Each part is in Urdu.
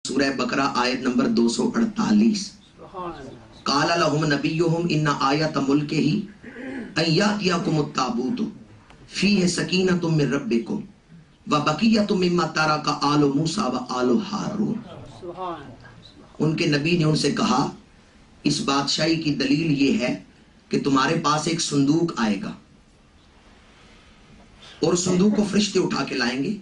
سورہ بقرہ آیت نمبر 248 قال لهم نبیہم ان آیت ملکہ ان یاتیکم التابوت فیہ سکینۃ من ربکم وبقیۃ مما ترک آل موسیٰ و آل ہارون۔ ان کے نبی نے ان سے کہا اس بادشاہی کی دلیل یہ ہے کہ تمہارے پاس ایک صندوق آئے گا اور صندوق کو فرشتے اٹھا کے لائیں گے۔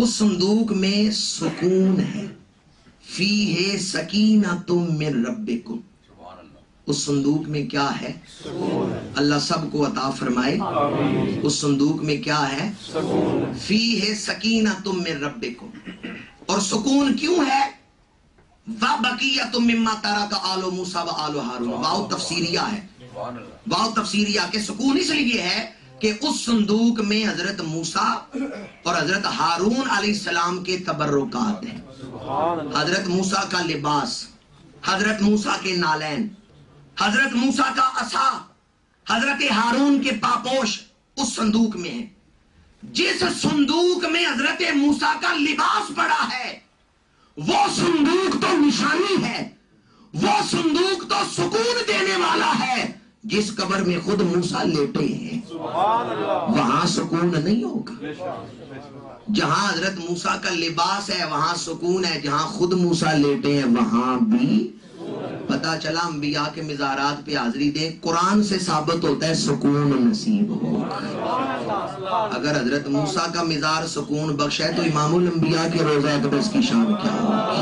اس صندوق میں سکون ہے، فیہ سکینۃ من ربکم، اس صندوق میں کیا ہے؟ اللہ سب کو عطا فرمائے۔ اس صندوق میں کیا ہے؟ فیہ سکینۃ من ربکم، اور سکون کیوں ہے؟ وَبَقِیَّةٌ مِّمَّا تَرَکَ آلُ مُوسیٰ وَآلُ ہارون، واو تفسیریہ ہے، واو تفسیریہ کہ سکون اس لیے ہے کہ اس صندوق میں حضرت موسیٰ اور حضرت ہارون علیہ السلام کے تبرکات ہیں، حضرت موسیٰ کا لباس، حضرت موسیٰ کے نالین، حضرت موسیٰ کا عصا، حضرت ہارون کے پاپوش اس صندوق میں ہیں۔ جس صندوق میں حضرت موسیٰ کا لباس پڑا ہے وہ صندوق تو نشانی ہے، وہ صندوق تو سکون دینے والا ہے۔ جس قبر میں خود موسیٰ لیٹے ہیں وہاں سکون نہیں ہوگا۔ جہاں حضرت موسیٰ کا لباس ہے وہاں سکون ہے، جہاں خود موسیٰ لیٹے ہیں وہاں بھی۔ پتہ چلا انبیاء کے مزارات پہ حاضری دیں، قرآن سے ثابت ہوتا ہے سکون نصیب ہوگا۔ اگر حضرت موسیٰ کا مزار سکون بخش ہے تو امام الانبیاء کے روضہ اقدس کی شان کیا ہوگی؟